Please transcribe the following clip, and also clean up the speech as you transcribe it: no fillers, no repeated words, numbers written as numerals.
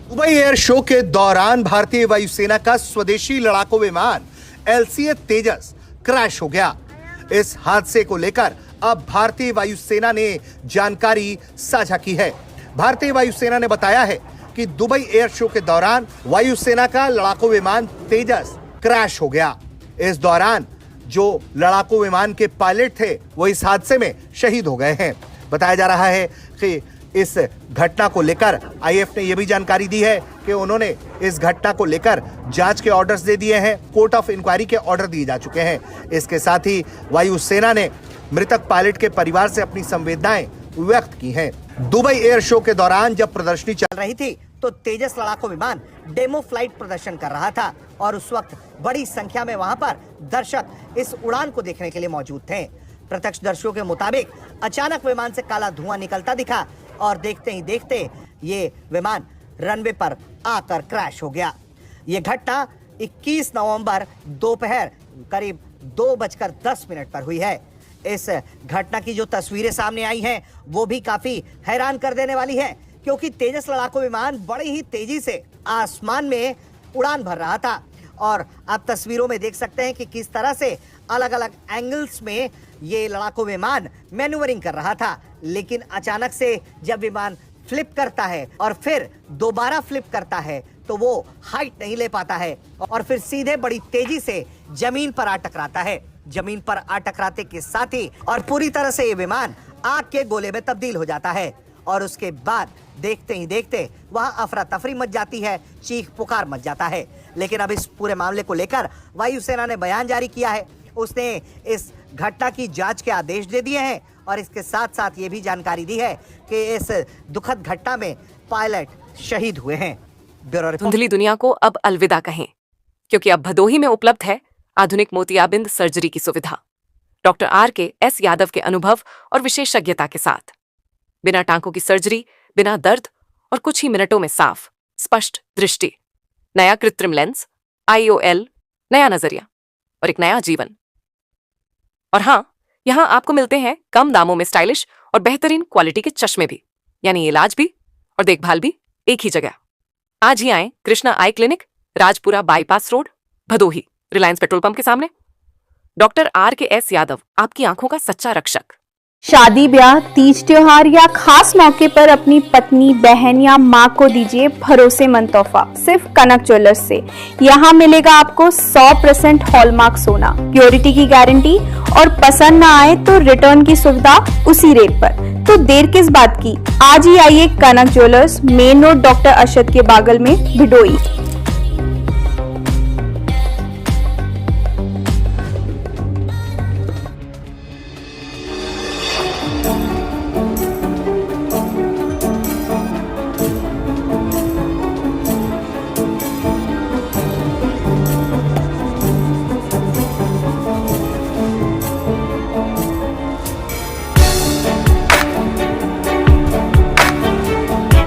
Dubai air show के दौरान भारतीय वायुसेना का स्वदेशी लड़ाकू विमान LCA तेजस क्रैश हो गया। इस हादसे को लेकर अब भारतीय वायुसेना ने जानकारी साझा की है। भारतीय वायुसेना ने बताया है कि दुबई एयर शो के दौरान वायुसेना का लड़ाकू विमान तेजस क्रैश हो गया। इस दौरान जो लड़ाकू विमान के पायलट थे वो इस हादसे में शहीद हो गए हैं। बताया जा रहा है कि इस घटना को लेकर आईएएफ ने यह भी जानकारी दी है कि उन्होंने इस घटना को लेकर जांच के ऑर्डर्स दे दिए हैं, कोर्ट ऑफ इंक्वायरी के ऑर्डर दिए जा चुके हैं। इसके साथ ही वायुसेना ने मृतक पायलट के परिवार से अपनी संवेदनाएं व्यक्त की हैं। दुबई एयर शो के दौरान जब प्रदर्शनी चल रही थी तो तेजस लड़ाकू विमान डेमो फ्लाइट प्रदर्शन कर रहा था और उस वक्त बड़ी संख्या में वहां पर दर्शक इस उड़ान को देखने के लिए मौजूद थे। प्रत्यक्षदर्शियों के मुताबिक अचानक विमान से काला धुआं निकलता दिखा और देखते ही देखते ये विमान रनवे पर आकर क्रैश हो गया। ये घटना 21 नवंबर दोपहर करीब 2:10 पर हुई है। इस घटना की जो तस्वीरें सामने आई हैं वो भी काफी हैरान कर देने वाली हैं, क्योंकि तेजस लड़ाकू विमान बड़ी ही तेजी से आसमान में उड़ान भर रहा था और आप तस्वीरों में देख सकते हैं कि किस तरह से अलग अलग एंगल्स में ये लड़ाकू विमान मैन्यूवरिंग कर रहा था। लेकिन अचानक से जब विमान फ्लिप करता है और फिर दोबारा फ्लिप करता है तो वो हाइट नहीं ले पाता है और फिर सीधे बड़ी तेजी से जमीन पर आ टकराता है। जमीन पर आ टकराते के साथ ही और पूरी तरह से ये विमान आग के गोले में तब्दील हो जाता है और उसके बाद देखते ही देखते वहां अफरा तफरी मच जाती है, चीख पुकार मच जाता है। लेकिन अब इस पूरे मामले को लेकर वायुसेना ने बयान जारी किया है। उसने इस घटना की जांच के आदेश दे दिए हैं और इसके साथ साथ ये भी जानकारी दी है कि इस दुखद घटना में पायलट शहीद हुए हैं। धुंधली दुनिया को अब अलविदा कहें, क्योंकि अब भदोही में उपलब्ध है आधुनिक मोतियाबिंद सर्जरी की सुविधा। डॉक्टर RK-S यादव के अनुभव और विशेषज्ञता के साथ बिना टांकों की सर्जरी, बिना दर्द और कुछ ही मिनटों में साफ स्पष्ट दृष्टि, नया कृत्रिम लेंस, IOL, नया नजरिया और एक नया जीवन। और हाँ, यहाँ आपको मिलते हैं कम दामों में स्टाइलिश और बेहतरीन क्वालिटी के चश्मे भी, यानी इलाज भी और देखभाल भी एक ही जगह। आज ही आएं कृष्णा आई clinic, Rajpura bypass road, Bhadohi, Reliance petrol pump के सामने। डॉक्टर RK-S यादव, आपकी आंखों का सच्चा रक्षक। शादी, ब्याह, तीज त्योहार या खास मौके पर अपनी पत्नी, बहन या माँ को दीजिए भरोसेमंद तोहफा सिर्फ कनक ज्वेलर्स से। यहाँ मिलेगा आपको 100% हॉलमार्क सोना, प्योरिटी की गारंटी और पसंद ना आए तो रिटर्न की सुविधा उसी रेट पर। तो देर किस बात की, आज ही आइए Kanak jewellers, main road doctor Arshad के बागल में, भिडोई।